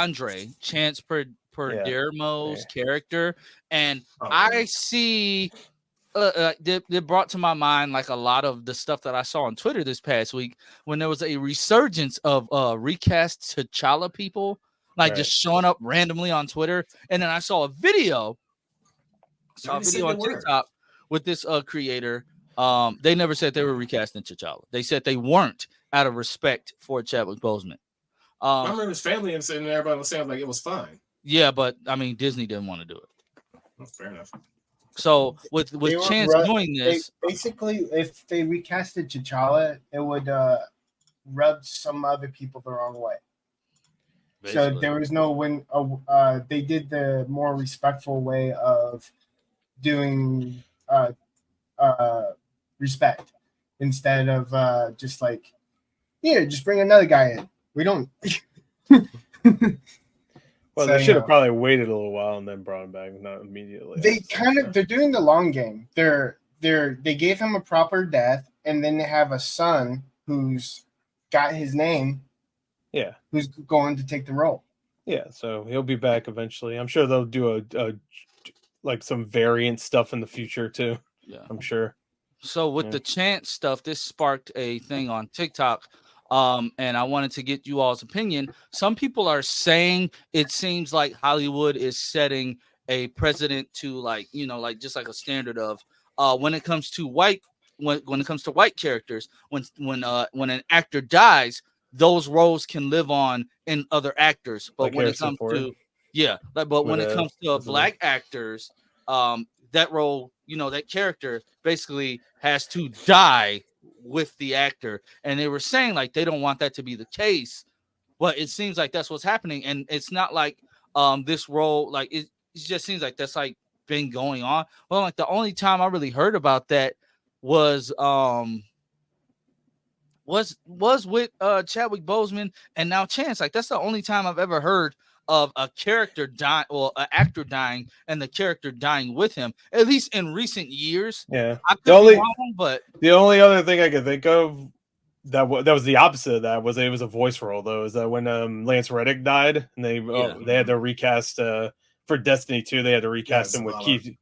Andre Chance Yeah. Perdermo's character, and Oh, I see they brought to my mind like a lot of the stuff that I saw on Twitter this past week when there was a resurgence of recast T'Challa people like just showing up randomly on Twitter, and then I saw a video on TikTok with this creator. They never said they were recasting T'Challa. They said they weren't out of respect for Chadwick Boseman. I remember his family and everybody was saying like it was fine. Yeah, but I mean Disney didn't want to do it. Oh, fair enough. So with Chance doing this, basically, if they recasted T'Challa, it would rub some other people the wrong way. Basically. So there was no when they did the more respectful way of doing respect instead of just like, here, just bring another guy in. We don't. Well, they should have probably waited a little while and then brought him back, not immediately. They're doing the long game. They gave him a proper death, and then they have a son who's got his name. Yeah, who's going to take the role? Yeah, so he'll be back eventually. I'm sure they'll do a like some variant stuff in the future too. Yeah, I'm sure. So with the Chance stuff, this sparked a thing on TikTok. And I wanted to get you all's opinion. Some people are saying it seems like Hollywood is setting a precedent to like just like a standard of when it comes to white characters, when an actor dies, those roles can live on in other actors. But like when it comes to when it comes to black actors, that role, that character basically has to die with the actor, and they were saying like they don't want that to be the case, but it seems like that's what's happening. And it's not like this role, like it just seems like that's like been going on. Well, like the only time I really heard about that was with Chadwick Boseman and now Chance. Like that's the only time I've ever heard of a character dying or an actor dying and the character dying with him, at least in recent years. Yeah. The only other thing I could think of that was the opposite of that was it was a voice role though, is that when Lance Reddick died and they had to recast for Destiny 2, they had to recast him with Keith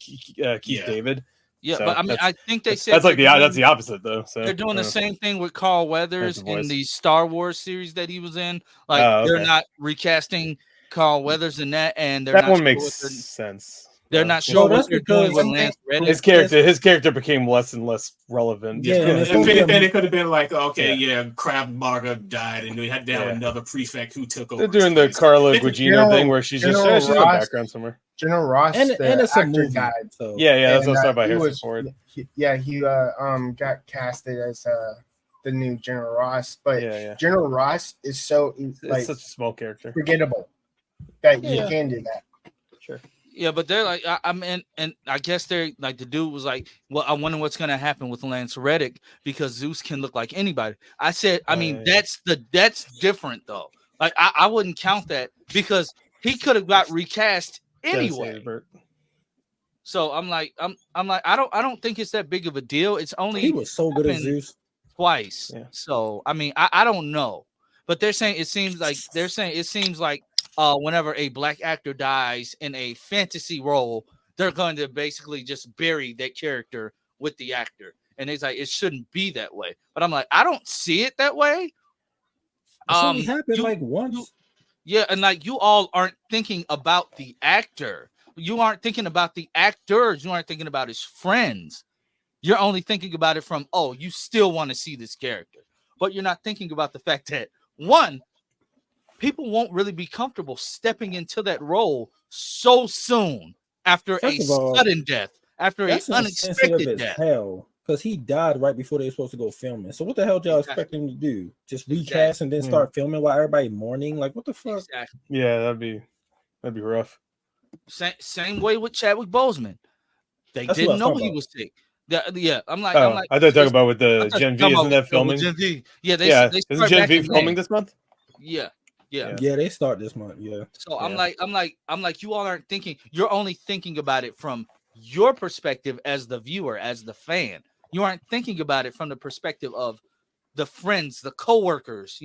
David. Yeah, so but I mean, I think they said that's like that's the opposite though. So they're doing the same thing with Carl Weathers in the Star Wars series that he was in. Like they're not recasting Carl Weathers in that, and they're that not one makes sense. They're not sure what they're doing with Lance Reddick. His character became less and less relevant. Yeah, and it could have been like, Krav Maga died, and we had to have another prefect who took over. They're doing the Carla Gugino thing where she's just in the background somewhere. General Ross, and it's a movie. Died, so. Yeah, that's what's about Harrison Ford. He got casted as the new General Ross, but General Ross is so like such a small character, forgettable that you can do that. Sure. Yeah, but they're like, I mean, and I guess they're like, the dude was like, well, I wonder what's gonna happen with Lance Reddick because Zeus can look like anybody. I said, I mean, that's different though. Like, I wouldn't count that because he could have got recast anyway. So I'm like, I don't think it's that big of a deal. It's only he was so good at Zeus twice. Yeah. So I mean, I don't know, but they're saying it seems like whenever a black actor dies in a fantasy role, they're going to basically just bury that character with the actor. And it's like, it shouldn't be that way. But I'm like, I don't see it that way. It happened like once. Yeah, and like you all aren't thinking about the actor. You aren't thinking about the actors. You aren't thinking about his friends. You're only thinking about it from, you still want to see this character. But you're not thinking about the fact that, one, people won't really be comfortable stepping into that role so soon after sudden death, after an unexpected death. Hell, because he died right before they were supposed to go filming. So what the hell y'all expect him to do? Just recast and then start filming while everybody mourning? Like what the fuck? Exactly. Yeah, that'd be rough. Same way with Chadwick Boseman. They didn't know he was sick. Yeah, I'm like, I thought you were talking about with the Gen V. Isn't that filming? Gen V. Yeah, isn't Gen V filming this month? Yeah, they start this month. Yeah. So I'm like, you all aren't thinking. You're only thinking about it from your perspective as the viewer, as the fan. You aren't thinking about it from the perspective of the friends, the coworkers.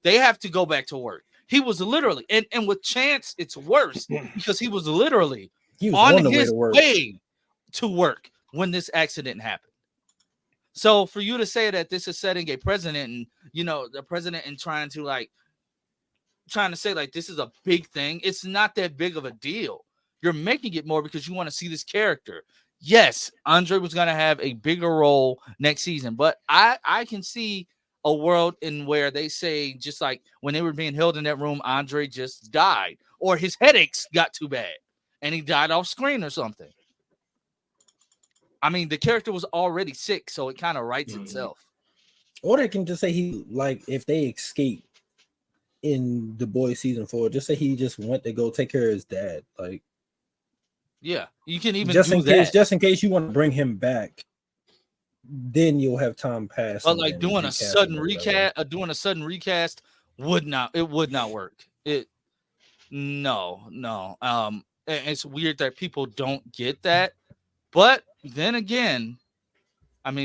They have to go back to work. He was literally, and with Chance, it's worse because he was literally He was on the his way way to work when this accident happened. So for you to say that this is setting a precedent, and the president and trying to say like this is a big thing, it's not that big of a deal. You're making it more because you want to see this character. Yes, Andre was going to have a bigger role next season, but I can see a world in where they say, just like when they were being held in that room, Andre just died, or his headaches got too bad and he died off screen or something. I mean, the character was already sick, so it kind of writes itself. Or they can just say if they escape in The Boys season 4, just say he just went to go take care of his dad. Like, yeah, you can even just do in case, that. just in case you want to bring him back. Then you'll have time pass. But like doing a sudden recast would not work. No. It's weird that people don't get that. But then again, I mean,